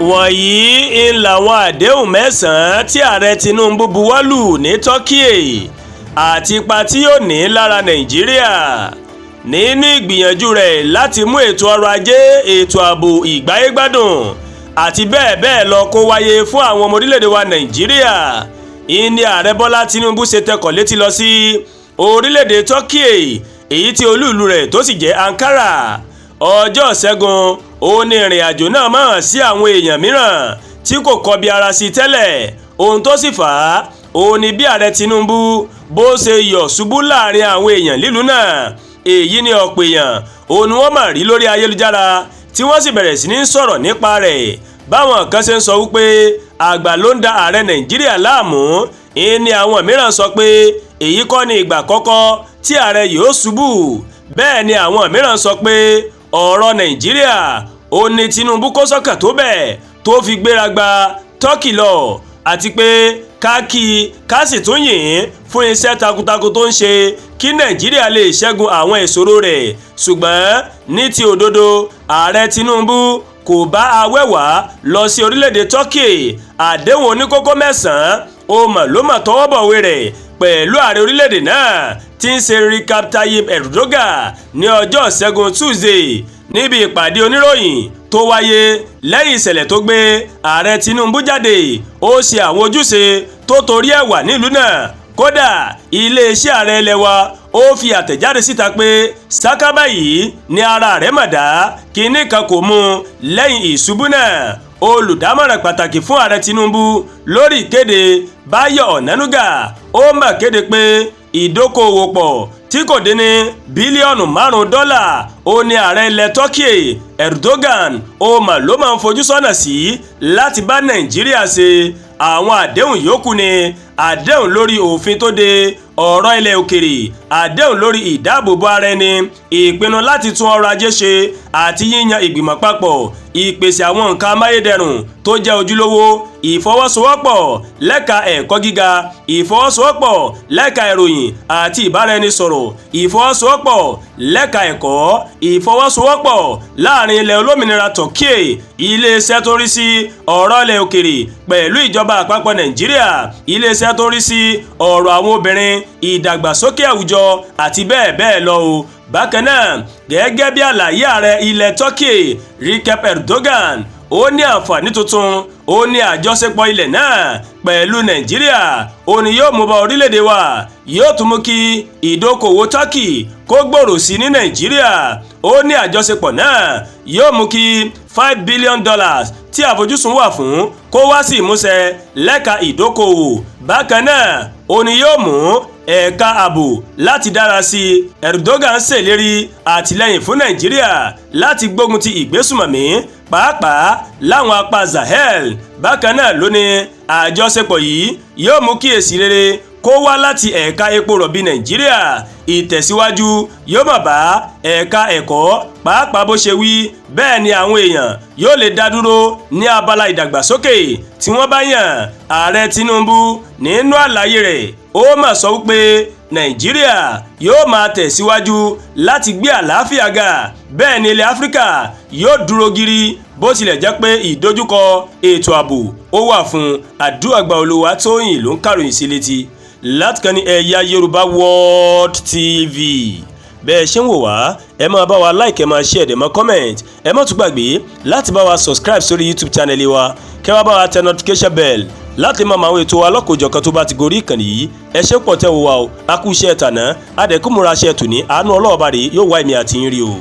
wọ̀nyí ń làwọn àdéhùn mẹ́sàn-án tí ààrẹ Tinubu buwọ́lù ní Turkey àti ipa tí yóò ní lára Nàìjíríà nínú ìgbìyànjú rẹ̀ láti mú ètò ọrọ̀ ajé, ètò ààbò, ìgbáyégbádùn àti bẹ́ẹ̀ bẹ́ẹ̀ lọ kó wáyé fún àwọn ọmọ orílẹ̀-èdè wa Nàìjíríà. Ìní ààrẹ Bọ́lá Tinubu ṣe tẹkọ̀ létí lọ sí orílẹ̀-èdè Turkey, èyí tí olú ìlú rẹ̀ tó sì jẹ́ Ankara. Ọjọ́ Ìṣẹ́gun òun ni ìrìn àjò náà máa hàn sí àwọn èèyàn mìíràn tí kò kọbi ara sí tẹ́lẹ̀. Ohun tó sì fà á òun ni bí ààrẹ Tinubu bó ṣe yọ̀ ṣubú láàrin àwọn èèyàn lílùú náà. Èyí ni ọ̀pọ̀ èèyàn òun ni wọ́n máa rí lórí ayélujára tí wọ́n sì bẹ̀rẹ̀ sí ní sọ̀rọ̀ nípa rẹ̀. Báwọn kan ṣe ń sọ wípé àgbà ló ń da ààrẹ Nàìjíríà láàmú, ìní àwọn mìíràn sọ pé èyí kọ́ ni ìgbà àkọ́kọ́ tí ààrẹ yóò ṣubú. Bẹ́ẹ̀ ni àwọn mìíràn sọ pé ọ̀rọ̀ Nàìjíríà ó ní Tinubu kó sọ́kàn tó bẹ́ẹ̀ tó fi gbéra gba Turkey lọ, àti pé ká sì tún yìn fún iṣẹ́ takuntakun tó ń ṣe kí Nàìjíríà lè ṣẹ́gun àwọn ìṣòro rẹ̀. Ṣùgbọ́n ní ti òdodo, ààrẹ Tinubu kò bá awẹ́wà lọ sí orílẹ̀-èdè Turkey. Àdéhùn oníkókó mẹ́sàn-án ó mọ̀ ló mọ̀ tọwọ́ bọ̀wé rẹ̀ pẹ̀lú ààrẹ orílẹ̀-èdè náà tí ń ṣe Recep Tayyip Erdogan ní ọjọ́ Ìṣẹ́gun Tuesday níbi ìpàdé oníròyìn tó wáyé lẹ́yìn ìṣẹ̀lẹ̀ tó gbé ààrẹ Tinubu jáde. Ó ṣe àwọn ojúṣe tó torí ẹ̀ wà nílùú náà. Kódà iléeṣẹ́ ààrẹ ilẹ̀ wa ó fi àtẹ̀jáde síta pé sákábà yìí ni ara rẹ̀ mà dá, kinní kan kò mú lẹ́yìn ìṣubú náà. Olùdámọ̀ràn pàtàkì fún ààrẹ Tinubu lórí ìkéde Báyọ̀ Ọ̀nánúgà ó mà kéde pé ìdókòwò pọ̀ tí kò dín ní bílíọ̀nù $5 ó ní ààrẹ ilẹ̀ Turkey Erdogan ó mà ló máa ń fojú sọ́nà sí láti bá Nàìjíríà ṣe. Àwọn àdéhùn yòókù ni àdéhùn lórí òfin tó de ọ̀rọ̀ ilẹ̀ òkèrè, àdéhùn lórí ìdáàbòbò ara ẹni, ìpinnu láti tún ọrọ̀ ajé ṣe àti yíyan ìgbìmọ̀ papọ̀, ìpèsè àwọn nǹkan amáyédẹrùn tó jẹ́ ojúlówó, ìfọwọ́sowọ́pọ̀ lẹ́ka ẹ̀kọ́ gíga, ìfọwọ́sowọ́pọ̀ lẹ́ka ìròyìn àti ìbáraẹnisọ̀rọ̀, ìfọwọ́sowọ́pọ̀ lẹ́ka ẹ̀kọ́, ìfọwọ́sowọ́pọ̀ láàrin ilẹ̀ olómìnira Turkey, iléeṣẹ́ tó ń rí sí ọ̀rọ̀ ilẹ̀ òkèrè pẹ̀lú ìjọba àpapọ̀ Nàìjíríà, iléeṣẹ́ tó ń rí sí ọ̀rọ̀ àwọn obìnrin, ìdàgbàsókè àwùjọ àti bẹ́ẹ̀ bẹ́ẹ̀ lọ o. Bákan náà, gẹ́gẹ́ bí àlàyé ààrẹ ilẹ̀ Turkey Recep Erdogan, ó ní àǹfààní tuntun, ó ní àjọṣepọ̀ ilẹ̀ náà pẹ̀lú Nàìjíríà, ó ní yóò mú bá orílẹ̀-èdè wa, yóò tún mú kí ìdókòwò Turkey kó gbòòrò sí ní Nàìjíríà. Ó ní àjọṣepọ̀ náà yóò mú kí $5 billion tí àfojúsùn wà fún kó wá sí ìmúṣẹ lẹ́ka ìdókòwò. Bákan náà, ó ní yóò mú ẹ̀ka ààbò láti dára sí i. Erdogan ṣèlérí àtìlẹ́yìn fún Nàìjíríà láti gbógun ti ìgbésùmọ̀mí pàápàá láwọn apá Sahel. Bákan náà ló ní àjọṣepọ̀ yìí yóò mú kí èsì rere kó wá láti ẹ̀ka epo rọ̀bì Nàìjíríà. Ìtẹ̀síwájú yóò máa bá ẹ̀ka ẹ̀kọ́ pàápàá bó ṣe wí. Bẹ́ẹ̀ ni àwọn èèyàn yóò lè dá dúró ní abala ìdàgbàsókè tí wọ́n bá yàn. Ààrẹ Tinubu nínú àlàyé rẹ̀ ó mà sọ wípé Nàìjíríà yóò máa tẹ̀síwájú láti gbé àlàáfíà ga. Bẹ́ẹ̀ ni ilẹ̀ Áfíríkà yóò dúró gírí bó tilẹ̀ jẹ́ pé ìdojúkọ ètò ààbò ó wà fún. Àdúràgbà Olúwatóyìn ló ń kàròyìn sí létí láti kàn ní Ẹ̀yà Yorùbá World TV. Bẹ́ẹ̀ ṣe ń wò wá, ẹ máa bá wa like, ẹ máa share, ẹ máa comment, ẹ má tún gbàgbé láti bá wa subscribe sórí YouTube channel wa, kẹ́ wá bá wa tẹ notification bell láti máa àwọn ètò wa lọ́kọ̀ọ́jọ̀kan tó bá ti gorí ìkànnì yìí. Ẹ ṣé pọ̀ tẹ́ wò wá o, a kú iṣẹ́ tàná, adẹ̀kùnmúra iṣẹ́ tòní, àánú Ọlọ́run bá rè yóò wá èmi àti yín rí o.